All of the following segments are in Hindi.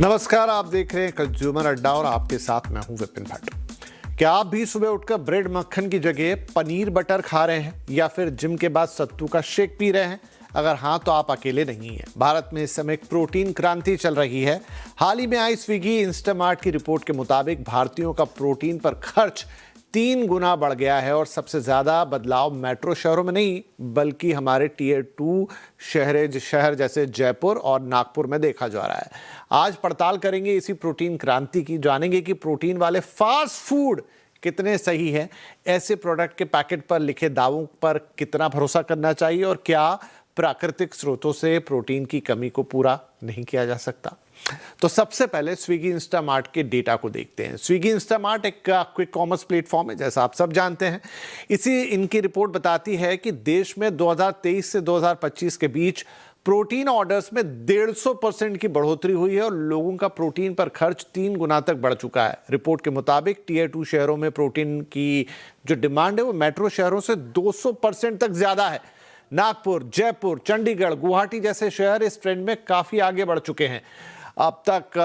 नमस्कार, आप देख रहे हैं कंज्यूमर अड्डा और आपके साथ मैं हूं विपिन भट्ट। क्या आप भी सुबह उठकर ब्रेड मक्खन की जगह पनीर बटर खा रहे हैं या फिर जिम के बाद सत्तू का शेक पी रहे हैं? अगर हाँ तो आप अकेले नहीं हैं। भारत में इस समय एक प्रोटीन क्रांति चल रही है। हाल ही में आई स्विगी इंस्टामार्ट की रिपोर्ट के मुताबिक भारतीयों का प्रोटीन पर खर्च 3 गुना बढ़ गया है और सबसे ज्यादा बदलाव मेट्रो शहरों में नहीं बल्कि हमारे टियर 2 शहर जैसे जयपुर और नागपुर में देखा जा रहा है। आज पड़ताल करेंगे इसी प्रोटीन क्रांति की, जानेंगे कि प्रोटीन वाले फास्ट फूड कितने सही है, ऐसे प्रोडक्ट के पैकेट पर लिखे दावों पर कितना भरोसा करना चाहिए और क्या प्राकृतिक स्रोतों से प्रोटीन की कमी को पूरा नहीं किया जा सकता। तो सबसे पहले स्विगी इंस्टामार्ट के डेटा को देखते हैं। स्विगी इंस्टामार्ट एक क्विक कॉमर्स प्लेटफॉर्म है, जैसा आप सब जानते हैं। इनकी रिपोर्ट बताती है कि देश में 2023 से 2025 के बीच प्रोटीन ऑर्डर्स में 150% की बढ़ोतरी हुई है और लोगों का प्रोटीन पर खर्च 3 गुना तक बढ़ चुका है। रिपोर्ट के मुताबिक टियर 2 शहरों में प्रोटीन की जो डिमांड है वो मेट्रो शहरों से 200% तक ज्यादा है। नागपुर, जयपुर, चंडीगढ़, गुवाहाटी जैसे शहर इस ट्रेंड में काफी आगे बढ़ चुके हैं। अब तक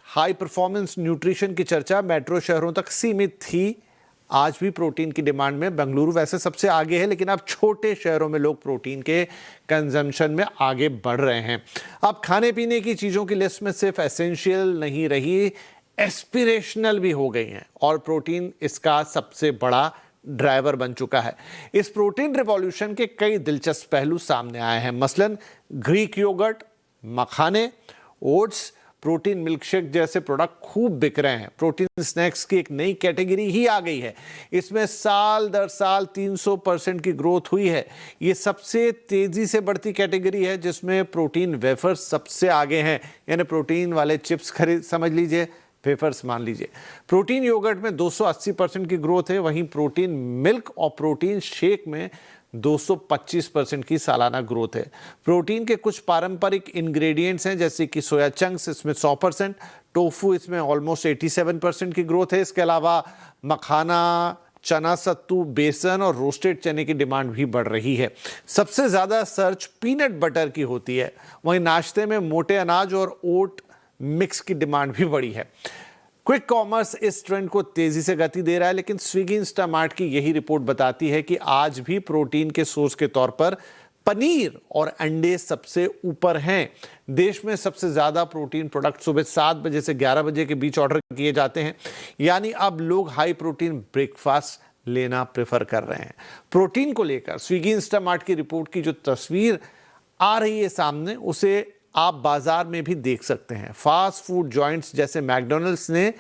हाई परफॉर्मेंस न्यूट्रिशन की चर्चा मेट्रो शहरों तक सीमित थी। आज भी प्रोटीन की डिमांड में बेंगलुरु वैसे सबसे आगे है, लेकिन अब छोटे शहरों में लोग प्रोटीन के कंजम्पशन में आगे बढ़ रहे हैं। अब खाने पीने की चीज़ों की लिस्ट में सिर्फ एसेंशियल नहीं रही, एस्पिरेशनल भी हो गई हैं और प्रोटीन इसका सबसे बड़ा ड्राइवर बन चुका है। इस प्रोटीन रिवॉल्यूशन के कई दिलचस्प पहलू सामने आए हैं। मसलन ग्रीक योगर्ट, मखाने, ओट्स, प्रोटीन मिल्कशेक जैसे प्रोडक्ट खूब बिक रहे हैं। प्रोटीन स्नैक्स की एक नई कैटेगरी ही आ गई है। इसमें साल दर साल 300% की ग्रोथ हुई है। ये सबसे तेजी से बढ़ती कैटेगरी है जिसमें प्रोटीन वेफर्स सबसे आगे हैं, यानी प्रोटीन वाले चिप्स खरीद समझ लीजिए, वेफर्स मान लीजिए। प्रोटीन योगर्ट में 280% की ग्रोथ है, वहीं प्रोटीन मिल्क और प्रोटीन शेक में 225% की सालाना ग्रोथ है। प्रोटीन के कुछ पारंपरिक इंग्रेडिएंट्स हैं जैसे कि सोया चंक्स, इसमें 100%, टोफू, इसमें ऑलमोस्ट 87% की ग्रोथ है। इसके अलावा मखाना, चना सत्तू, बेसन और रोस्टेड चने की डिमांड भी बढ़ रही है। सबसे ज्यादा सर्च पीनट बटर की होती है। वहीं नाश्ते में मोटे अनाज और ओट मिक्स की डिमांड भी बढ़ी है। क्विक कॉमर्स इस ट्रेंड को तेजी से गति दे रहा है, लेकिन स्विगी इंस्टामार्ट की यही रिपोर्ट बताती है कि आज भी प्रोटीन के सोर्स के तौर पर पनीर और अंडे सबसे ऊपर हैं। देश में सबसे ज्यादा प्रोटीन प्रोडक्ट सुबह 7 बजे से 11 बजे के बीच ऑर्डर किए जाते हैं, यानी अब लोग हाई प्रोटीन ब्रेकफास्ट लेना प्रेफर कर रहे हैं। प्रोटीन को लेकर स्विगी इंस्टामार्ट की रिपोर्ट की जो तस्वीर आ रही है सामने, उसे आप बाजार में भी देख सकते हैं। फास्ट फूड जॉइंट्स जैसे मैकडॉनल्ड्स ने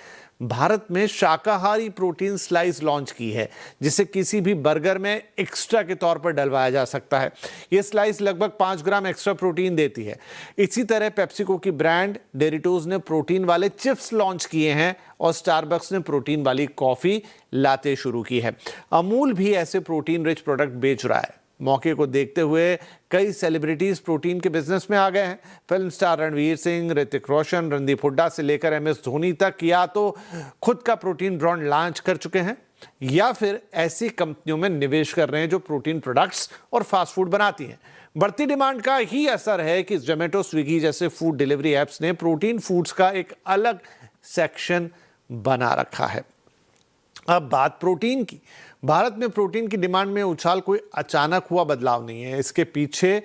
भारत में शाकाहारी प्रोटीन स्लाइस लॉन्च की है, जिसे किसी भी बर्गर में एक्स्ट्रा के तौर पर डलवाया जा सकता है। यह स्लाइस लगभग 5 ग्राम एक्स्ट्रा प्रोटीन देती है। इसी तरह पेप्सिको की ब्रांड डेरिटोज ने प्रोटीन वाले चिप्स लॉन्च किए हैं और स्टारबक्स ने प्रोटीन वाली कॉफी लाते शुरू की है। अमूल भी ऐसे प्रोटीन रिच प्रोडक्ट बेच रहा है। मौके को देखते हुए कई सेलिब्रिटीज प्रोटीन के बिजनेस में आ गए हैं। फिल्म स्टार रणवीर सिंह, ऋतिक रोशन, रणदीप हुड्डा से लेकर MS धोनी तक या तो खुद का प्रोटीन ब्रांड लॉन्च कर चुके हैं या फिर ऐसी कंपनियों में निवेश कर रहे हैं जो प्रोटीन प्रोडक्ट्स और फास्ट फूड बनाती हैं। बढ़ती डिमांड का ही असर है कि जोमेटो, स्विगी जैसे फूड डिलीवरी एप्स ने प्रोटीन फूड्स का एक अलग सेक्शन बना रखा है। अब बात प्रोटीन की। भारत में प्रोटीन की डिमांड में उछाल कोई अचानक हुआ बदलाव नहीं है। इसके पीछे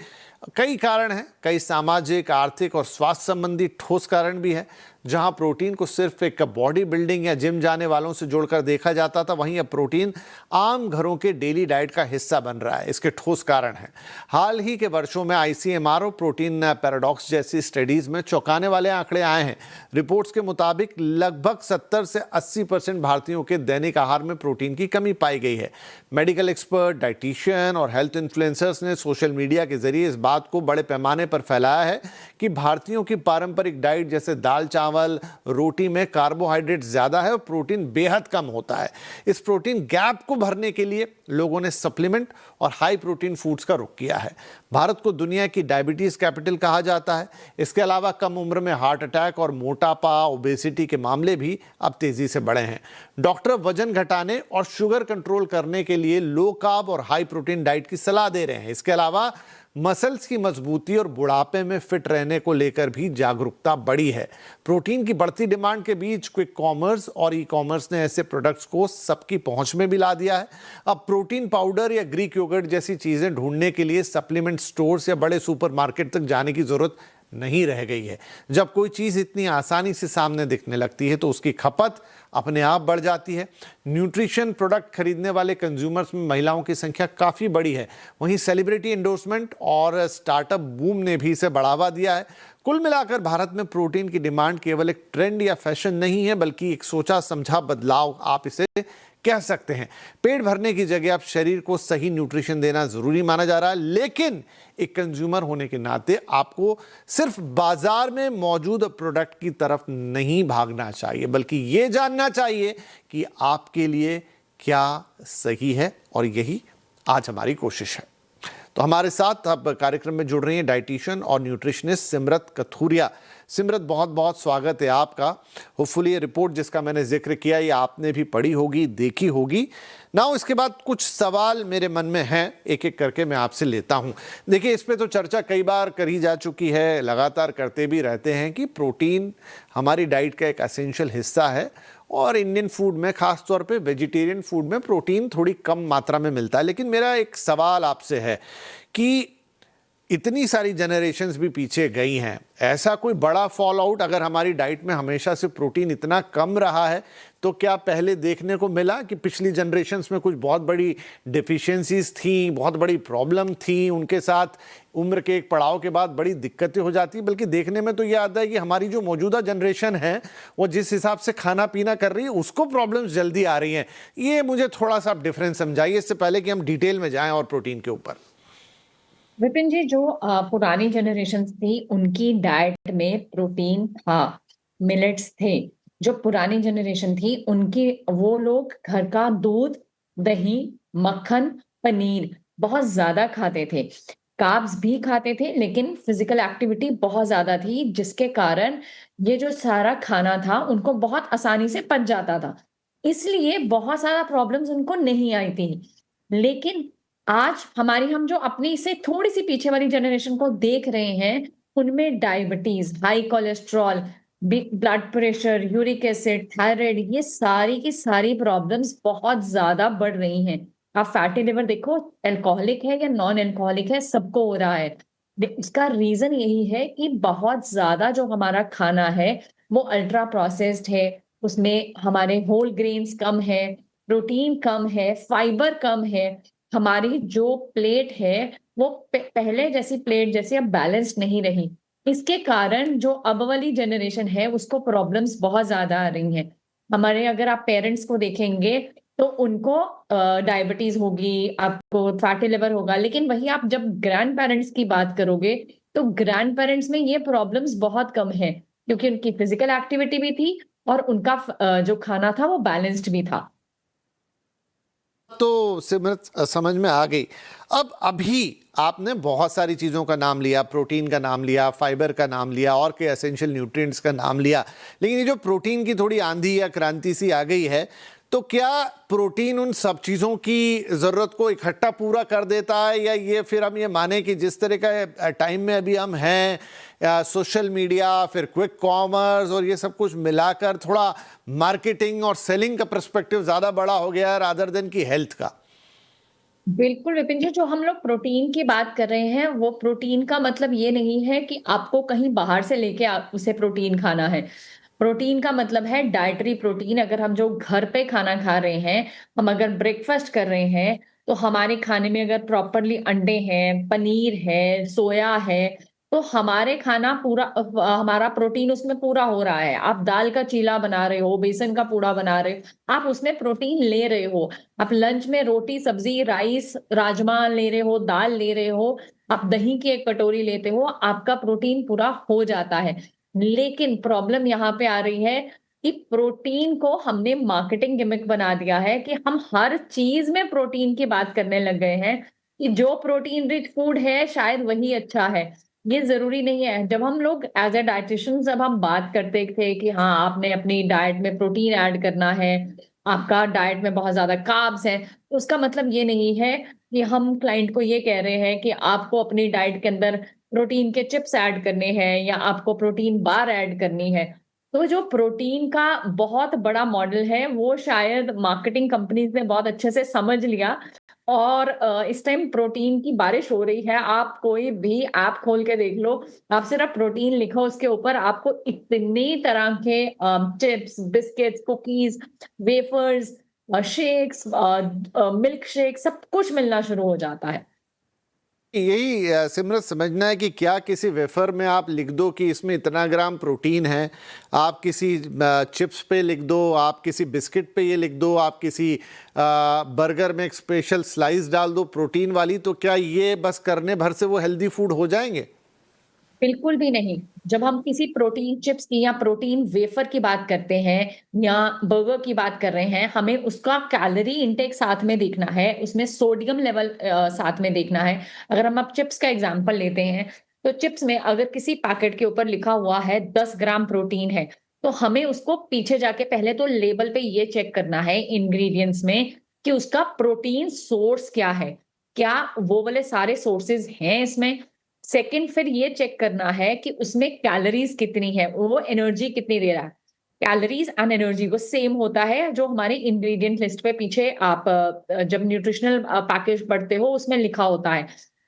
कई कारण हैं, कई सामाजिक, आर्थिक और स्वास्थ्य संबंधी ठोस कारण भी है। जहां प्रोटीन को सिर्फ एक बॉडी बिल्डिंग या जिम जाने वालों से जोड़कर देखा जाता था, वहीं अब प्रोटीन आम घरों के डेली डाइट का हिस्सा बन रहा है। इसके ठोस कारण हैं। हाल ही के वर्षों में ICMR प्रोटीन पैराडॉक्स जैसी स्टडीज में चौंकाने वाले आंकड़े आए हैं। रिपोर्ट्स के मुताबिक लगभग 70 से 80% भारतीयों के दैनिक आहार में प्रोटीन की कमी पाई गई है। मेडिकल एक्सपर्ट, डाइटिशियन और हेल्थ इन्फ्लुएंसर्स ने सोशल मीडिया के जरिए इस बात को बड़े पैमाने पर फैलाया है कि भारतीयों की पारंपरिक डाइट जैसे दाल, चावल, रोटी में कार्बोहाइड्रेट ज्यादा है और प्रोटीन बेहद कम होता है। इस प्रोटीन गैप को भरने के लिए लोगों ने सप्लीमेंट और हाई प्रोटीन फूड्स का रुख किया है। भारत को दुनिया की डायबिटीज कैपिटल कहा जाता है। इसके अलावा कम उम्र में हार्ट अटैक और मोटापा, ओबेसिटी के मामले भी अब तेजी से बढ़े हैं। डॉक्टर वजन घटाने और शुगर कंट्रोल करने के लिए लो कार्ब और हाई प्रोटीन डाइट की सलाह दे रहे हैं। इसके अलावा मसल्स की मजबूती और बुढ़ापे में फिट रहने को लेकर भी जागरूकता बढ़ी है। प्रोटीन की बढ़ती डिमांड के बीच क्विक कॉमर्स और ई कॉमर्स ने ऐसे प्रोडक्ट्स को सबकी पहुंच में भी ला दिया है। अब प्रोटीन पाउडर या ग्रीक योगर्ट जैसी चीजें ढूंढने के लिए सप्लीमेंट स्टोर्स या बड़े सुपरमार्केट तक जाने की जरूरत नहीं रह गई है। जब कोई चीज इतनी आसानी से सामने दिखने लगती है तो उसकी खपत अपने आप बढ़ जाती है। न्यूट्रिशन प्रोडक्ट खरीदने वाले कंज्यूमर्स में महिलाओं की संख्या काफी बड़ी है। वहीं सेलिब्रिटी एंडोर्समेंट और स्टार्टअप बूम ने भी इसे बढ़ावा दिया है। कुल मिलाकर भारत में प्रोटीन की डिमांड केवल एक ट्रेंड या फैशन नहीं है, बल्कि एक सोचा समझा बदलाव आप इसे कह सकते हैं। पेट भरने की जगह अब शरीर को सही न्यूट्रिशन देना जरूरी माना जा रहा है, लेकिन एक कंज्यूमर होने के नाते आपको सिर्फ बाजार में मौजूद प्रोडक्ट की तरफ नहीं भागना चाहिए, बल्कि यह जानना चाहिए कि आपके लिए क्या सही है। और यही आज हमारी कोशिश है। तो हमारे साथ अब कार्यक्रम में जुड़ रही हैं डाइटिशियन और न्यूट्रिशनिस्ट सिमरत कथूरिया। सिमरत, बहुत बहुत स्वागत है आपका। होपफुली ये रिपोर्ट जिसका मैंने जिक्र किया ये आपने भी पढ़ी होगी, देखी होगी ना। इसके बाद कुछ सवाल मेरे मन में हैं, एक एक करके मैं आपसे लेता हूं। देखिए, इस पे तो चर्चा कई बार करी जा चुकी है, लगातार करते भी रहते हैं कि प्रोटीन हमारी डाइट का एक एसेंशियल हिस्सा है और इंडियन फूड में, खास तौर पे वेजिटेरियन फूड में प्रोटीन थोड़ी कम मात्रा में मिलता है। लेकिन मेरा एक सवाल आपसे है कि इतनी सारी जनरेशन्स भी पीछे गई हैं, ऐसा कोई बड़ा फॉल आउट अगर हमारी डाइट में हमेशा से प्रोटीन इतना कम रहा है तो क्या पहले देखने को मिला कि पिछली जनरेशन्स में कुछ बहुत बड़ी डिफिशियंसीज थी, बहुत बड़ी प्रॉब्लम थी, उनके साथ उम्र के एक पड़ाव के बाद बड़ी दिक्कतें हो जाती? बल्कि देखने में तो ये आता है कि हमारी जो मौजूदा जनरेशन है वो जिस हिसाब से खाना पीना कर रही है उसको प्रॉब्लम्स जल्दी आ रही हैं। ये मुझे थोड़ा सा डिफरेंस समझाइए इससे पहले कि हम डिटेल में जाएं और प्रोटीन के ऊपर। विपिन जी, जो पुरानी जनरेशन थी उनकी डाइट में प्रोटीन था, मिलेट्स थे। जो पुरानी जनरेशन थी उनकी, वो लोग घर का दूध, दही, मक्खन, पनीर बहुत ज्यादा खाते थे। कार्ब्स भी खाते थे, लेकिन फिजिकल एक्टिविटी बहुत ज्यादा थी, जिसके कारण ये जो सारा खाना था उनको बहुत आसानी से पच जाता था। इसलिए बहुत सारा प्रॉब्लम्स उनको नहीं आई थी। लेकिन आज हम जो अपनी से थोड़ी सी पीछे वाली जनरेशन को देख रहे हैं, उनमें diabetes, high cholesterol, blood pressure, uric acid, thyroid, ये सारी की सारी प्रॉब्लम्स बहुत ज्यादा बढ़ रही हैं। आप फैटी लिवर देखो, अल्कोहलिक है या नॉन अल्कोहलिक है, सबको हो रहा है। इसका रीजन यही है कि बहुत ज्यादा जो हमारा खाना है वो अल्ट्रा प्रोसेस्ड है। उसमें हमारे होल ग्रेन्स कम है, प्रोटीन कम है, फाइबर कम है। हमारी जो प्लेट है वो पहले जैसी प्लेट जैसी अब बैलेंस्ड नहीं रही। इसके कारण जो अब वाली जनरेशन है उसको प्रॉब्लम्स बहुत ज्यादा आ रही हैं। हमारे, अगर आप पेरेंट्स को देखेंगे तो उनको डायबिटीज होगी, आपको फैटी लिवर होगा। लेकिन वही आप जब ग्रैंड पेरेंट्स की बात करोगे तो ग्रैंड पेरेंट्स में ये प्रॉब्लम्स बहुत कम है, क्योंकि उनकी फिजिकल एक्टिविटी भी थी और उनका जो खाना था वो बैलेंस्ड भी था। तो सिमरत समझ में आ गई। अब अभी आपने बहुत सारी चीज़ों का नाम लिया, प्रोटीन का नाम लिया, फाइबर का नाम लिया और के एसेंशियल न्यूट्रिएंट्स का नाम लिया, लेकिन ये जो प्रोटीन की थोड़ी आंधी या क्रांति सी आ गई है, तो क्या प्रोटीन उन सब चीज़ों की ज़रूरत को इकट्ठा पूरा कर देता है, या ये फिर हम ये माने कि जिस तरह का टाइम में अभी हम हैं, सोशल मीडिया, फिर क्विक कॉमर्स और ये सब कुछ मिलाकर थोड़ा मार्केटिंग और सेलिंग का पर्सपेक्टिव ज़्यादा बड़ा हो गया रादर देन की हेल्थ का? बिल्कुल विपिन जी, जो हम लोग प्रोटीन की बात कर रहे हैं वो प्रोटीन का मतलब ये नहीं है कि आपको कहीं बाहर से लेके आप उसे प्रोटीन खाना है। प्रोटीन का मतलब है डाइटरी प्रोटीन। अगर हम जो घर पे खाना खा रहे हैं, हम अगर ब्रेकफास्ट कर रहे हैं, तो हमारे खाने में अगर प्रॉपरली अंडे हैं, पनीर है, सोया है, तो हमारे खाना पूरा हमारा प्रोटीन उसमें पूरा हो रहा है। आप दाल का चीला बना रहे हो, बेसन का पूड़ा बना रहे हो, आप उसमें प्रोटीन ले रहे हो। आप लंच में रोटी, सब्जी, राइस, राजमा ले रहे हो, दाल ले रहे हो, आप दही की एक कटोरी लेते हो, आपका प्रोटीन पूरा हो जाता है। लेकिन प्रॉब्लम यहाँ पे आ रही है कि प्रोटीन को हमने मार्केटिंग गिमिक बना दिया है कि हम हर चीज में प्रोटीन की बात करने लग गए हैं कि जो प्रोटीन रिच फूड है शायद वही अच्छा है। ये जरूरी नहीं है। जब हम लोग एज ए डाइटिशियन, जब हम बात करते थे कि हाँ आपने अपनी डाइट में प्रोटीन ऐड करना है, आपका डाइट में बहुत ज्यादा कार्ब्स है, तो उसका मतलब ये नहीं है कि हम क्लाइंट को ये कह रहे हैं कि आपको अपनी डाइट के अंदर प्रोटीन के चिप्स ऐड करने हैं या आपको प्रोटीन बार ऐड करनी है। तो जो प्रोटीन का बहुत बड़ा मॉडल है, वो शायद मार्केटिंग कंपनीज ने बहुत अच्छे से समझ लिया और इस टाइम प्रोटीन की बारिश हो रही है। आप कोई भी ऐप खोल के देख लो, आप सिर्फ प्रोटीन लिखो उसके ऊपर, आपको इतनी तरह के chips, biscuits, cookies, wafers, shakes, milk shake सब कुछ मिलना शुरू हो जाता है। यही सिमरत समझना है कि क्या किसी वेफर में आप लिख दो कि इसमें इतना ग्राम प्रोटीन है, आप किसी चिप्स पे लिख दो, आप किसी बिस्किट पे ये लिख दो, आप किसी बर्गर में एक स्पेशल स्लाइस डाल दो प्रोटीन वाली, तो क्या ये बस करने भर से वो हेल्दी फूड हो जाएंगे? बिल्कुल भी नहीं। जब हम किसी प्रोटीन चिप्स की या प्रोटीन वेफर की बात करते हैं या बर्गर की बात कर रहे हैं, हमें उसका कैलोरी इंटेक साथ में देखना है, उसमें सोडियम लेवल साथ में देखना है। अगर हम अब चिप्स का एग्जांपल लेते हैं, तो चिप्स में अगर किसी पैकेट के ऊपर लिखा हुआ है 10 ग्राम प्रोटीन है, तो हमें उसको पीछे जाके पहले तो लेबल पे ये चेक करना है इंग्रेडिएंट्स में कि उसका प्रोटीन सोर्स क्या है? क्या वो वाले सारे सोर्सेज़ हैं इसमें? सेकंड फिर ये चेक करना है कि उसमें कैलोरीज कितनी है, वो एनर्जी कितनी दे रहा है। कैलोरीज एंड एनर्जी वो सेम होता है जो हमारी इंग्रेडिएंट लिस्ट पे पीछे आप जब न्यूट्रिशनल पैकेज पढ़ते हो उसमें लिखा होता है।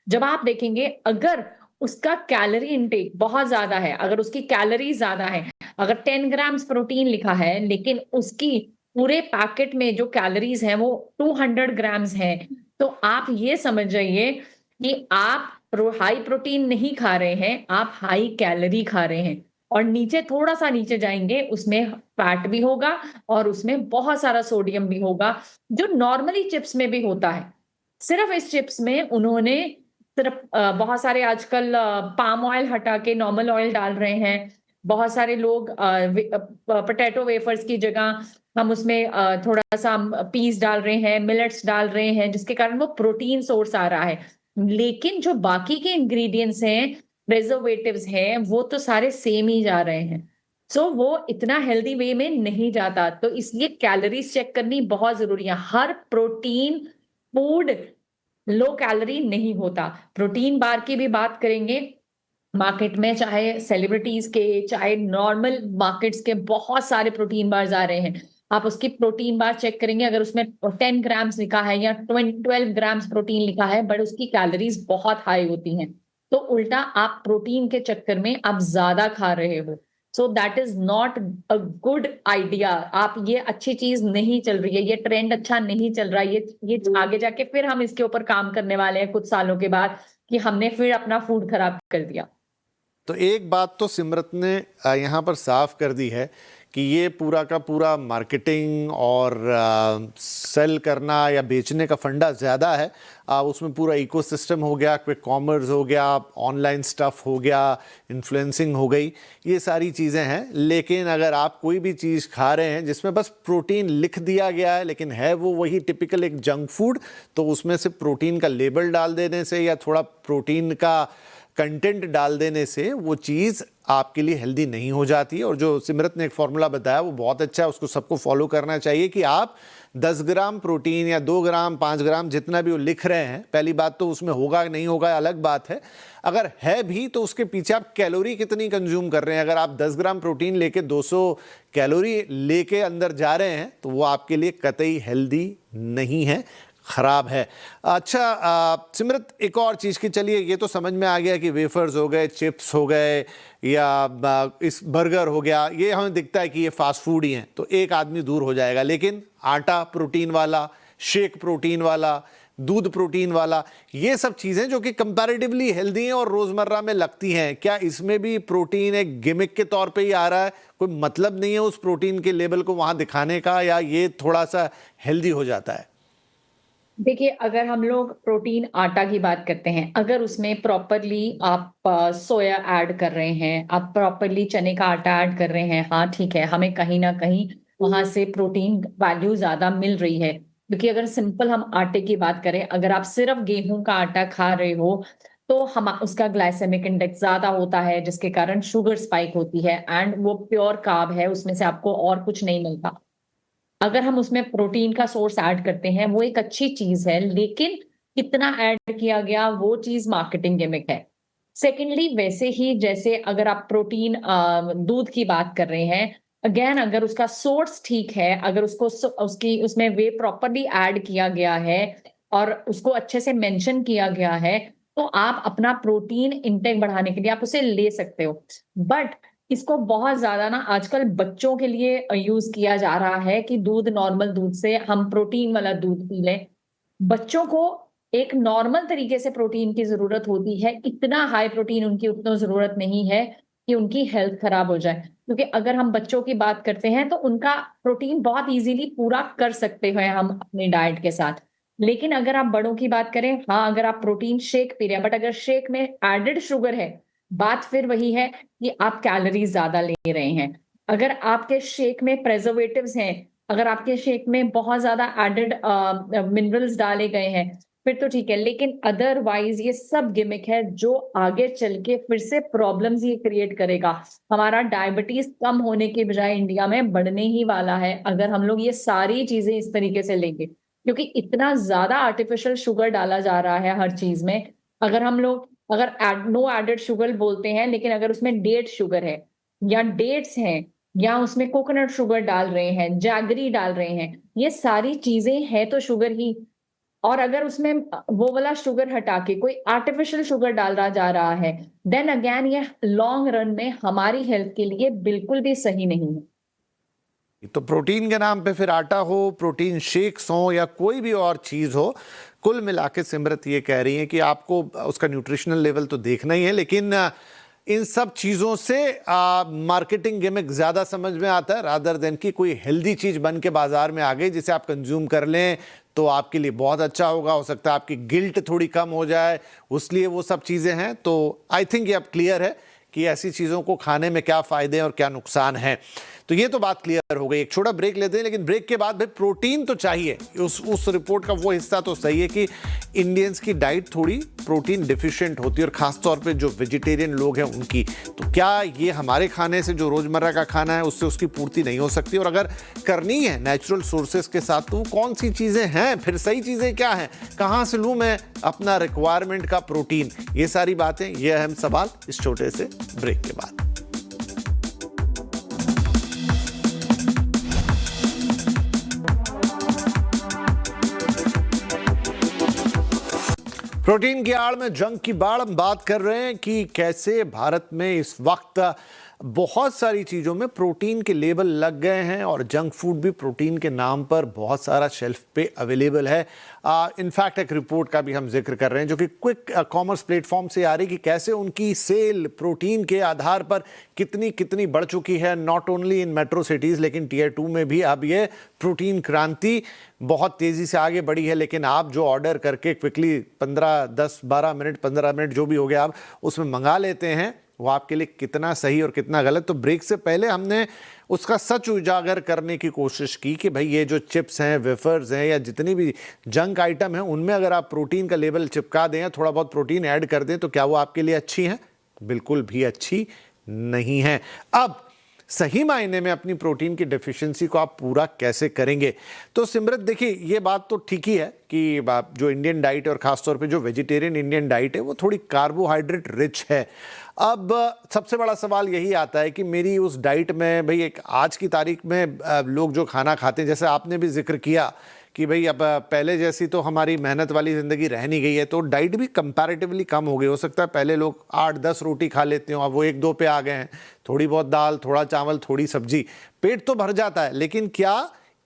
जब आप देखेंगे अगर उसका कैलोरी इंटेक बहुत ज्यादा है, अगर उसकी कैलोरी ज्यादा है, अगर 10 ग्राम्स प्रोटीन लिखा है लेकिन उसकी पूरे पैकेट में जो कैलोरीज हैं वो 200 ग्राम्स हैं, तो आप ये समझ जाइए कि आप हाई प्रोटीन नहीं खा रहे हैं, आप हाई कैलोरी खा रहे हैं। और नीचे थोड़ा-सा नीचे जाएँगे, उसमें फैट भी होगा और उसमें बहुत सारा सोडियम भी होगा, जो नॉर्मली चिप्स में भी होता है। सिर्फ़ इस चिप्स में उन्होंने सिर्फ़ बहुत सारे आजकल पाम ऑयल हटा के नॉर्मल ऑयल डाल रहे हैं। बहुत सारे लोग पोटैटो वेफर्स की जगह हम उसमें थोड़ा-सा पीस डाल रहे हैं, मिलेट्स डाल रहे हैं, जिसके कारण वो प्रोटीन सोर्स आ रहा है। लेकिन जो बाकी के इंग्रेडिएंट्स हैं, प्रिजर्वेटिव्स हैं, वो तो सारे सेम ही जा रहे हैं। सो वो इतना हेल्दी वे में नहीं जाता, तो इसलिए कैलोरीज़ चेक करनी बहुत ज़रूरी है। हर प्रोटीन फूड लो कैलोरी नहीं होता। प्रोटीन बार की भी बात करेंगे, मार्केट में चाहे सेलिब्रिटीज़ के, चाहे नॉर्मल मार्केट्स के बहुत सारे प्रोटीन बार्स आ रहे हैं। आप उसकी प्रोटीन बार चेक करेंगे, अगर उसमें 10 ग्राम्स लिखा है या 12 ग्राम्स प्रोटीन लिखा है, बट उसकी कैलोरीज़ बहुत हाई होती हैं। तो उल्टा आप प्रोटीन के चक्कर में आप ज़्यादा खा रहे हो। So that is not a good idea. आप ये अच्छी चीज़ नहीं चल रही है, ये ट्रेंड अच्छा नहीं चल रहा है। ये आगे जाके फिर हम इसके ऊपर काम करने वाले हैं कुछ सालों के बाद कि हमने फिर अपना फूड खराब कर दिया। तो एक बात तो सिमरत ने यहाँ पर साफ कर दी है कि ये पूरा का पूरा मार्केटिंग और सेल करना या बेचने का फंडा ज़्यादा है। उसमें पूरा इकोसिस्टम हो गया, क्विक कॉमर्स हो गया, ऑनलाइन स्टफ हो गया, इन्फ्लुएंसिंग हो गई, ये सारी चीज़ें हैं। लेकिन अगर आप कोई भी चीज़ खा रहे हैं जिसमें बस प्रोटीन लिख दिया गया है लेकिन है वो वही टिपिकल एक जंक फूड, तो उसमें से प्रोटीन का लेबल डाल देने से या थोड़ा प्रोटीन का कंटेंट डाल देने से वो चीज़ आपके लिए हेल्दी नहीं हो जाती। और जो सिमरत ने एक फॉर्मूला बताया वो बहुत अच्छा है, उसको सबको फॉलो करना चाहिए कि आप 10 ग्राम प्रोटीन या 2 ग्राम 5 ग्राम जितना भी वो लिख रहे हैं, पहली बात तो उसमें होगा नहीं होगा अलग बात है, अगर है भी तो उसके पीछे आप कैलोरी कितनी कंज्यूम कर रहे हैं। अगर आप 10 ग्राम प्रोटीन लेके 200 कैलोरी लेके अंदर जा रहे हैं तो वो आपके लिए कतई हेल्दी नहीं है, खराब है। अच्छा सिमरत, एक और चीज़ की, चलिए ये तो समझ में आ गया कि वेफर्स हो गए, चिप्स हो गए या इस बर्गर हो गया, ये हमें दिखता है कि ये फास्ट फूड ही हैं तो एक आदमी दूर हो जाएगा। लेकिन आटा प्रोटीन वाला, शेक प्रोटीन वाला, दूध प्रोटीन वाला, ये सब चीज़ें जो कि कंपैरेटिवली हेल्दी हैं और रोज़मर्रा में लगती हैं, क्या इसमें भी प्रोटीन एक गिमिक के तौर पे ही आ रहा है? कोई मतलब नहीं है उस प्रोटीन के लेबल को वहाँ दिखाने का, या ये थोड़ा सा हेल्दी हो जाता है? देखिए, अगर हम लोग प्रोटीन आटा की बात करते हैं, अगर उसमें प्रॉपरली आप सोया ऐड कर रहे हैं, आप प्रॉपरली चने का आटा ऐड कर रहे हैं, हाँ ठीक है, हमें कहीं न कहीं वहाँ से प्रोटीन वैल्यू ज़्यादा मिल रही है। क्योंकि अगर सिंपल हम आटे की बात करें, अगर आप सिर्फ गेहूँ का आटा खा रहे हो, तो हम उसका ग्लाइसेमिक इंडेक्स ज़्यादा होता है, जिसके कारण शुगर स्पाइक होती है एंड वो प्योर कार्ब है, उसमें से आपको और कुछ नहीं मिलता। अगर हम उसमें प्रोटीन का सोर्स ऐड करते हैं वो एक अच्छी चीज है, लेकिन कितना ऐड किया गया वो चीज मार्केटिंग गिमिक है। सेकेंडली, वैसे ही जैसे अगर आप प्रोटीन दूध की बात कर रहे हैं, अगेन अगर उसका सोर्स ठीक है, अगर उसको उसकी उसमें वे प्रॉपरली ऐड किया गया है और उसको अच्छे से मेंशन किया गया है, तो आप अपना प्रोटीन इंटेक बढ़ाने के लिए आप उसे ले सकते हो। बट इसको बहुत ज्यादा ना आजकल बच्चों के लिए यूज किया जा रहा है कि दूध, नॉर्मल दूध से हम प्रोटीन वाला दूध पी लें। बच्चों को एक नॉर्मल तरीके से प्रोटीन की जरूरत होती है, इतना हाई प्रोटीन उनकी उतना जरूरत नहीं है कि उनकी हेल्थ खराब हो जाए। क्योंकि अगर हम बच्चों की बात करते हैं तो उनका प्रोटीन बहुत इजीली पूरा कर सकते हैं हम अपनी डाइट के साथ। लेकिन अगर आप बड़ों की बात करें, हाँ अगर आप प्रोटीन शेक पी रहे हैं बट अगर शेक में एडेड शुगर है, बात फिर वही है कि आप कैलोरीज ज्यादा ले रहे हैं। अगर आपके शेक में प्रेजर्वेटिव्स हैं, अगर आपके शेक में बहुत ज्यादा एडेड मिनरल्स डाले गए हैं, फिर तो ठीक है। लेकिन अदरवाइज ये सब गिमिक है जो आगे चल के फिर से प्रॉब्लम्स ये क्रिएट करेगा। हमारा डायबिटीज कम होने के बजाय इंडिया में बढ़ने ही वाला है अगर हम लोग ये सारी चीजें इस तरीके से लेंगे, क्योंकि इतना ज्यादा आर्टिफिशियल शुगर डाला जा रहा है हर चीज में। अगर हम लोग अगर नो एडेड शुगर बोलते हैं, लेकिन अगर उसमें डेट शुगर है या डेट्स हैं या उसमें कोकोनट शुगर डाल रहे हैं, जैगरी डाल रहे हैं, ये सारी चीजें हैं तो शुगर ही। और अगर उसमें वो वाला शुगर हटा के कोई आर्टिफिशियल शुगर डाला जा रहा है, देन अगेन ये लॉन्ग रन में हमारी हेल्थ के लिए बिल्कुल भी सही नहीं है। तो प्रोटीन के नाम पे फिर आटा हो, प्रोटीन शेक्स हो या कोई भी और चीज हो, कुल मिला के सिमरत ये कह रही है कि आपको उसका न्यूट्रिशनल लेवल तो देखना ही है, लेकिन इन सब चीजों से मार्केटिंग गिमिक ज्यादा समझ में आता है रादर देन कि कोई हेल्दी चीज बन के बाजार में आ गई जिसे आप कंज्यूम कर लें तो आपके लिए बहुत अच्छा होगा। हो सकता है आपकी गिल्ट थोड़ी कम हो जाए, उसलिए वो सब चीजें हैं। तो आई थिंक ये अब क्लियर है कि ऐसी चीजों को खाने में क्या फायदे हैं और क्या नुकसान है। तो ये तो बात क्लियर हो गई। एक छोटा ब्रेक लेते हैं, लेकिन ब्रेक के बाद भाई प्रोटीन तो चाहिए। उस रिपोर्ट का वो हिस्सा तो सही है कि इंडियंस की डाइट थोड़ी प्रोटीन डिफिशिएंट होती है और खासतौर पे जो वेजिटेरियन लोग हैं उनकी। तो क्या ये हमारे खाने से, जो रोजमर्रा का खाना है उससे उसकी पूर्ति नहीं हो सकती? और अगर करनी है नेचुरल सोर्सेस के साथ तो कौन सी चीजें हैं, फिर सही चीजें क्या हैं, कहां से लूं मैं अपना रिक्वायरमेंट का प्रोटीन? ये सारी बातें, ये अहम सवाल इस छोटे से ब्रेक के बाद। प्रोटीन की आड़ में जंक की बाढ़ हम बात कर रहे हैं कि कैसे भारत में इस वक्त बहुत सारी चीज़ों में प्रोटीन के लेबल लग गए हैं और जंक फूड भी प्रोटीन के नाम पर बहुत सारा शेल्फ पे अवेलेबल है। इनफैक्ट एक रिपोर्ट का भी हम जिक्र कर रहे हैं जो कि क्विक कॉमर्स प्लेटफॉर्म से आ रही कि कैसे उनकी सेल प्रोटीन के आधार पर कितनी कितनी बढ़ चुकी है, not only in metro cities लेकिन टीयर 2 में भी अब ये प्रोटीन क्रांति बहुत तेज़ी से आगे बढ़ी है। लेकिन आप जो ऑर्डर करके क्विकली 15, 10, 12 मिनट, 15 मिनट जो भी हो गया आप उसमें मंगा लेते हैं, वो आपके लिए कितना सही और कितना गलत। तो ब्रेक से पहले हमने उसका सच उजागर करने की कोशिश की कि भाई ये जो चिप्स हैं, वेफर्स हैं या जितनी भी जंक आइटम हैं, उनमें अगर आप प्रोटीन का लेबल चिपका दें, थोड़ा बहुत प्रोटीन ऐड कर दें, तो क्या वो आपके लिए अच्छी हैं? बिल्कुल भी अच्छी नहीं है। अब सही मायने में अपनी प्रोटीन की डेफिशिएंसी को आप पूरा कैसे करेंगे? तो सिमरत देखिए, ये बात तो ठीक ही है कि जो इंडियन डाइट और खासतौर पे जो वेजिटेरियन इंडियन डाइट है वो थोड़ी कार्बोहाइड्रेट रिच है। अब सबसे बड़ा सवाल यही आता है कि मेरी उस डाइट में भाई एक आज की तारीख में लोग जो खाना खाते हैं, जैसे आपने भी जिक्र किया कि भाई अब पहले जैसी तो हमारी मेहनत वाली ज़िंदगी रह नहीं गई है, तो डाइट भी कंपैरेटिवली कम हो गई। हो सकता है पहले लोग 8-10 रोटी खा लेते हो, अब वो 1-2 पे आ गए हैं, थोड़ी बहुत दाल, थोड़ा चावल, थोड़ी सब्जी, पेट तो भर जाता है। लेकिन क्या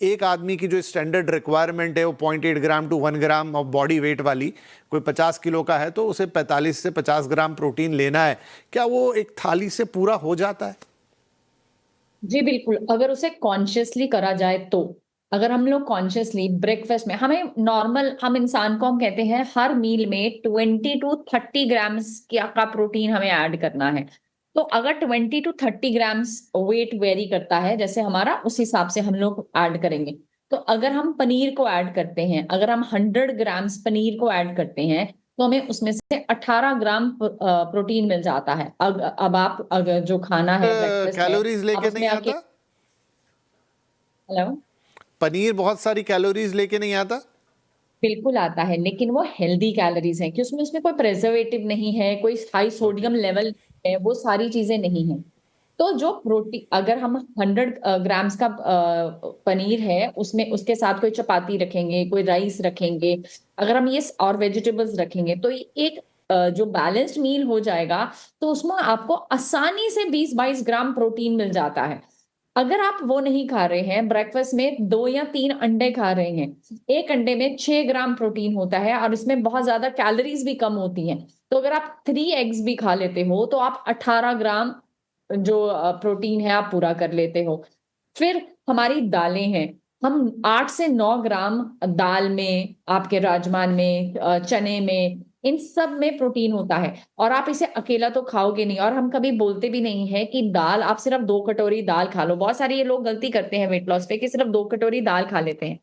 एक आदमी की जो स्टैंडर्ड रिक्वायरमेंट है वो 0.8 gram to 1 gram of body weight वाली, कोई 50 किलो का है तो उसे 45 से 50 ग्राम प्रोटीन लेना है, क्या वो एक थाली से पूरा हो जाता है? जी बिल्कुल, अगर उसे कॉन्शियसली करा जाए तो। अगर हम लोग कॉन्शियसली ब्रेकफास्ट में, हमें नॉर्मल, हम इंसान को हम कहते हैं हर मील में 20 टू 30 ग्राम्स का प्रोटीन हमें ऐड करना है। तो अगर 20 टू 30 ग्राम्स वेट वेरी करता है जैसे हमारा, उस हिसाब से हम लोग ऐड करेंगे। तो अगर हम पनीर को ऐड करते हैं, अगर हम 100 ग्राम्स पनीर को ऐड करते हैं तो हमें उसमें से 18 ग्राम प्रोटीन मिल जाता है। अब आप अगर जो खाना है ब्रेकफास्ट है, कैलोरीज लेके नहीं आता? हेलो, पनीर बहुत सारी कैलोरीज लेके नहीं आता? बिल्कुल आता है, लेकिन वो हेल्दी कैलोरीज है कि उसमें उसमें कोई प्रिजर्वेटिव नहीं है, कोई हाई ओके। सोडियम लेवल है, वो सारी चीजें नहीं है। तो जो प्रोटीन, अगर हम 100 ग्राम्स का पनीर है, उसमें उसके साथ कोई चपाती रखेंगे, कोई राइस रखेंगे, अगर हम ये और वेजिटेबल्स रखेंगे, तो ये एक जो बैलेंस्ड मील हो जाएगा, तो उसमें आपको आसानी से 20-22 ग्राम प्रोटीन मिल जाता है। अगर आप वो नहीं खा रहे हैं, ब्रेकफास्ट में 2 या 3 अंडे खा रहे हैं, एक अंडे में 6 ग्राम प्रोटीन होता है और इसमें बहुत ज्यादा कैलोरीज भी कम होती हैं। तो अगर आप 3 एग्स भी खा लेते हो, तो आप 18 ग्राम जो प्रोटीन है आप पूरा कर लेते हो। फिर हमारी दालें हैं, हम 8 से 9 ग्राम दाल में, आपके राजमा में, चने में, इन सब में प्रोटीन होता है। और आप इसे अकेला तो खाओगे नहीं, और हम कभी बोलते भी नहीं है कि दाल, आप सिर्फ 2 कटोरी दाल खा लो। बहुत सारे ये लोग गलती करते हैं वेट लॉस पे कि सिर्फ 2 कटोरी दाल खा लेते हैं।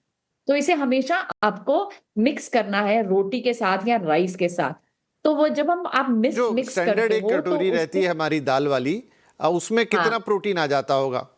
तो इसे हमेशा आपको मिक्स करना है रोटी के साथ या राइस के साथ। तो वो जब हम आप जो मिक्स स्टैंडर्ड करते एक हो तो कटोरी रहती उसको, है हमारी दाल वाली, उसमें हाँ, कितना प्रोटीन आ जाता होगा?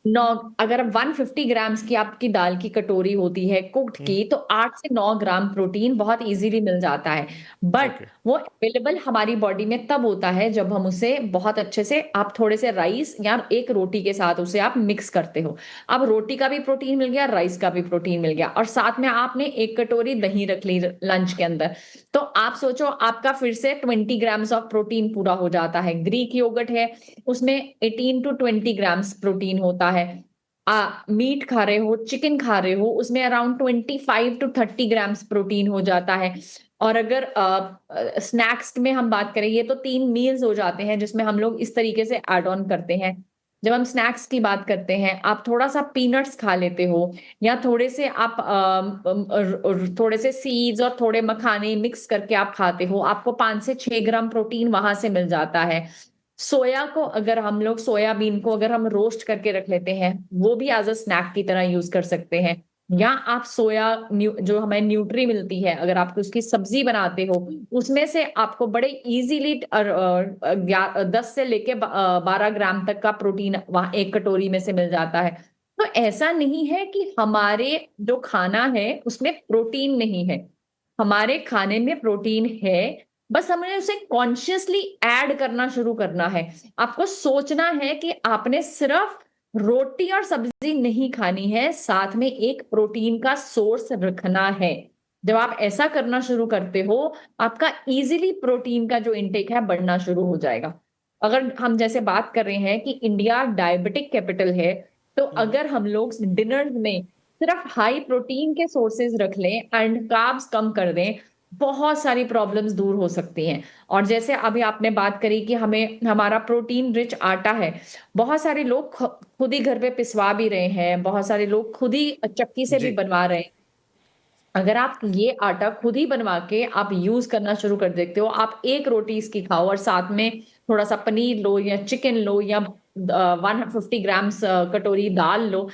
नौ, अगर 150 ग्राम्स की आपकी दाल की कटोरी होती है कुक्ड हम्म। की, तो 8 से 9 ग्राम प्रोटीन बहुत इजीली मिल जाता है। But okay. वो अवेलेबल हमारी बॉडी में तब होता है जब हम उसे बहुत अच्छे से, आप थोड़े से राइस या एक रोटी के साथ उसे आप मिक्स करते हो। अब रोटी का भी प्रोटीन मिल गया, राइस का भी प्रोटीन मिल गया, और साथ में आपने 1 कटोरी दही रख ली लंच के अंदर। तो आप सोचो, आपका फिर से 20 ग्राम्स ऑफ प्रोटीन पूरा हो जाता है। ग्रीक योगर्ट है, उसमें 18 to 20 ग्राम्स प्रोटीन होता है। मीट खा रहे हो, चिकन खा रहे हो, उसमें अराउंड 25 to 30 ग्राम्स प्रोटीन हो जाता है। और अगर स्नैक्स में हम बात करें, ये तो 3 मील्स हो जाते हैं जिसमें हम लोग इस तरीके से ऐड ऑन करते हैं। जब हम स्नैक्स की बात करते हैं, आप थोड़ा सा पीनट्स खा लेते हो, या थोड़े से आप थोड़े से सीड्स और थोड़े मखाने मिक्स करके आप खाते हो, आपको 5 से 6 ग्राम प्रोटीन वहां से मिल जाता है। सोया को, अगर हम लोग सोयाबीन को अगर हम रोस्ट करके रख लेते हैं, वो भी एज अ स्नैक की तरह यूज कर सकते हैं। या आप जो हमें न्यूट्री मिलती है, अगर आप उसकी सब्जी बनाते हो, उसमें से आपको बड़े इजीली 10 से लेके 12 ग्राम तक का प्रोटीन वहां 1 कटोरी में से मिल जाता है। तो ऐसा नहीं है कि हमारे जो खाना है उसमें प्रोटीन नहीं है, हमारे खाने में प्रोटीन है। बस हमें उसे कॉन्शियसली ऐड करना शुरू करना है। आपको सोचना है कि आपने सिर्फ रोटी और सब्जी नहीं खानी है, साथ में एक प्रोटीन का सोर्स रखना है। जब आप ऐसा करना शुरू करते हो, आपका इजीली प्रोटीन का जो इंटेक है बढ़ना शुरू हो जाएगा। अगर हम जैसे बात कर रहे हैं कि इंडिया डायबिटिक कैपिटल है, तो अगर हम लोग डिनर में सिर्फ हाई प्रोटीन के सोर्सेज रख लें एंड कार्ब्स कम कर दें, बहुत सारी प्रॉब्लम्स दूर हो सकती हैं। और जैसे अभी आपने बात करी कि हमें हमारा प्रोटीन रिच आटा है, बहुत सारे लोग खुद ही घर पे पिसवा भी रहे हैं, बहुत सारे लोग खुद ही चक्की से भी जी। बनवा रहे हैं। अगर आप ये आटा खुद ही बनवा के आप यूज करना शुरू कर देते हो, आप एक रोटी इसकी खाओ और साथ में थोड़ा सा पनीर लो या चिकन लो या 150 ग्राम्स कटोरी दाल लो,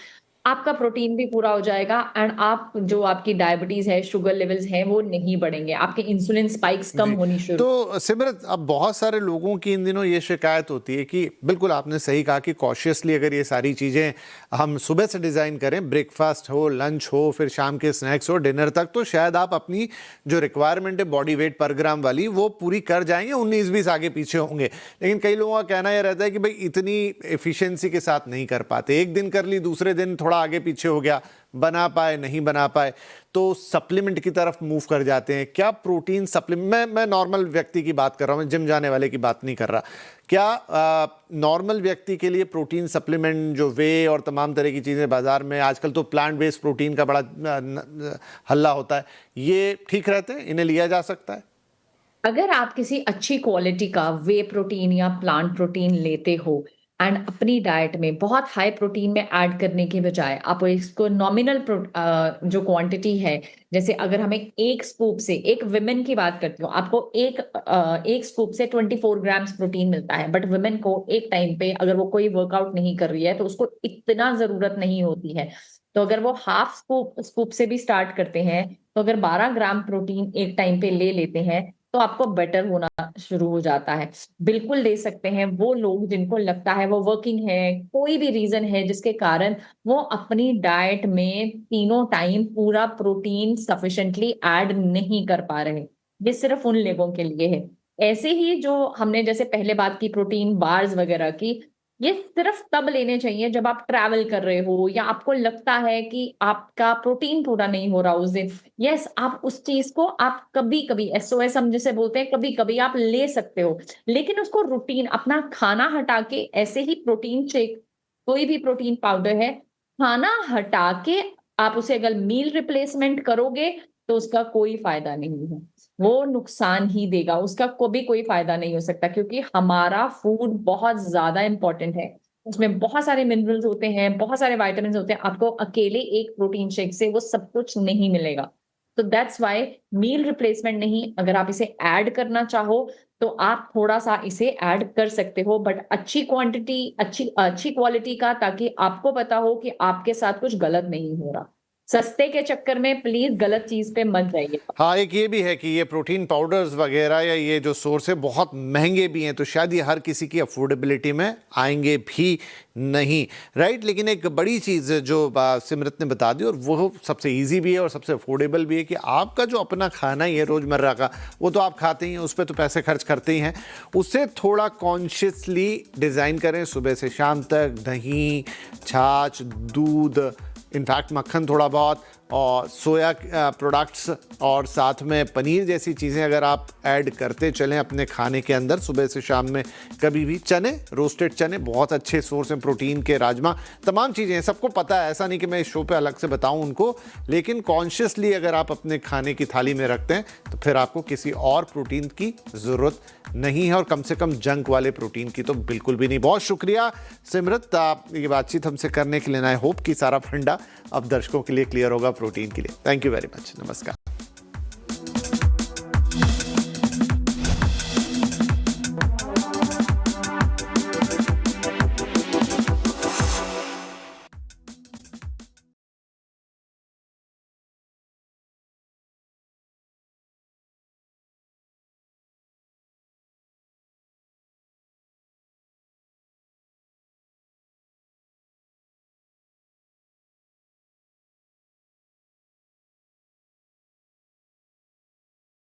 आपका प्रोटीन भी पूरा हो जाएगा। एंड आप जो आपकी डायबिटीज है, शुगर लेवल्स हैं, वो नहीं बढ़ेंगे, आपके इंसुलिन स्पाइक्स कम जी। होनी शुरू। तो सिमरत, अब बहुत सारे लोगों की इन दिनों ये शिकायत होती है कि बिल्कुल आपने सही कहा कि कॉशियसली अगर ये सारी चीज़ें हम सुबह से डिज़ाइन करें, ब्रेकफास्ट हो, लंच हो, फिर शाम के स्नैक्स हो, डिनर तक, तो शायद आप अपनी जो रिक्वायरमेंट है बॉडी वेट पर ग्राम वाली वो पूरी कर जाएंगे, 19-20 आगे पीछे होंगे। लेकिन कई लोगों का कहना यह रहता है कि भाई इतनी एफिशिएंसी के साथ नहीं कर पाते, एक दिन कर ली, दूसरे दिन थोड़ा आगे पीछे हो गया, बना पाए नहीं बना पाए, तो सप्लीमेंट की तरफ मूव कर जाते हैं। क्या प्रोटीन सप्लीमेंट, मैं नॉर्मल व्यक्ति की बात कर रहा हूँ, मैं जिम जाने वाले की बात नहीं कर रहा, क्या नॉर्मल व्यक्ति के लिए प्रोटीन सप्लीमेंट जो वे और तमाम तरह की चीज़ें बाजार में आजकल तो प्लांट बेस्ड प्रोटीन का बड़ा हल्ला होता है, ये ठीक रहते हैं, इन्हें लिया जा सकता है? अगर आप किसी अच्छी क्वालिटी का वे प्रोटीन या प्लांट प्रोटीन लेते हो एंड अपनी डाइट में बहुत हाई प्रोटीन में ऐड करने के बजाय आप इसको नॉमिनल जो क्वांटिटी है, जैसे अगर हमें एक स्कूप से, एक विमेन की बात करती हूँ, आपको एक स्कूप से 24 ग्राम्स प्रोटीन मिलता है। बट विमेन को एक टाइम पे अगर वो कोई वर्कआउट नहीं कर रही है तो उसको इतना जरूरत नहीं होती है। तो अगर वो हाफ स्कूप स्कूप से भी स्टार्ट करते हैं, तो अगर 12 ग्राम प्रोटीन एक टाइम पे ले लेते हैं, तो आपको बेटर होना शुरू हो जाता है। बिल्कुल ले सकते हैं वो लोग जिनको लगता है वो वर्किंग है, कोई भी रीज़न है जिसके कारण वो अपनी डाइट में तीनों टाइम पूरा प्रोटीन सफिशिएंटली ऐड नहीं कर पा रहे। ये सिर्फ़ उन लोगों के लिए है। ऐसे ही जो हमने जैसे पहले बात की प्रोटीन बार्स वगैरह की, ये सिर्फ तब लेने चाहिए जब आप ट्रैवल कर रहे हो या आपको लगता है कि आपका प्रोटीन पूरा नहीं हो रहा उस दिन। यस, आप उस चीज़ को आप कभी-कभी एसओएस हम जिसे बोलते हैं कभी-कभी आप ले सकते हो। लेकिन उसको रूटीन अपना खाना हटा के ऐसे ही प्रोटीन शेक, कोई भी प्रोटीन पाउडर है, खाना हटा के आप उसे अगर मील रिप्लेसमेंट करोगे तो उसका कोई फ़ायदा नहीं है। वो नुकसान ही देगा, उसका कभी कोई फ़ायदा नहीं हो सकता क्योंकि हमारा फूड बहुत ज़्यादा इम्पोर्टेंट है। उसमें बहुत सारे मिनरल्स होते हैं, बहुत सारे विटामिन्स होते हैं, आपको अकेले एक प्रोटीन शेक से वो सब कुछ नहीं मिलेगा। तो दैट्स व्हाई मील रिप्लेसमेंट नहीं, अगर आप इसे ऐड करना चाहो, तो आप थोड़ा-सा इसे ऐड कर सकते हो बट अच्छी क्वांटिटी, अच्छी अच्छी क्वालिटी का ताकि आपको पता हो कि आपके साथ कुछ गलत नहीं हो रहा। सस्ते के चक्कर में प्लीज़ गलत चीज़ पे मत जाइएगा। हाँ, एक ये भी है कि ये प्रोटीन पाउडर्स वगैरह या ये जो सोर्स है बहुत महंगे भी हैं, तो शायद ये हर किसी की अफोर्डेबिलिटी में आएंगे भी नहीं, राइट। लेकिन एक बड़ी चीज़ जो सिमरत ने बता दी और वो सबसे इजी भी है और सबसे अफोर्डेबल भी है कि आपका जो अपना खाना ही है रोज़मर्रा का, वो तो आप खाते ही हैं, उस पर तो पैसे खर्च करते ही हैं, उसे थोड़ा कॉन्शियसली डिज़ाइन करें। सुबह से शाम तक दही, छाछ, दूध, इनफैक्ट मक्खन थोड़ा बहुत, और सोया प्रोडक्ट्स और साथ में पनीर जैसी चीज़ें अगर आप ऐड करते चलें अपने खाने के अंदर सुबह से शाम में कभी भी। चने, रोस्टेड चने बहुत अच्छे सोर्स हैं प्रोटीन के, राजमा, तमाम चीज़ें हैं, सबको पता है, ऐसा नहीं कि मैं इस शो पे अलग से बताऊं उनको। लेकिन कॉन्शियसली अगर आप अपने खाने की थाली में रखते हैं तो फिर आपको किसी और प्रोटीन की ज़रूरत नहीं है, और कम से कम जंक वाले प्रोटीन की तो बिल्कुल भी नहीं। बहुत शुक्रिया सिमरत, आप ये बातचीत हमसे करने के लिए। आई होप कि सारा फंडा अब दर्शकों के लिए क्लियर होगा प्रोटीन के लिए। Thank you very much. नमस्कार।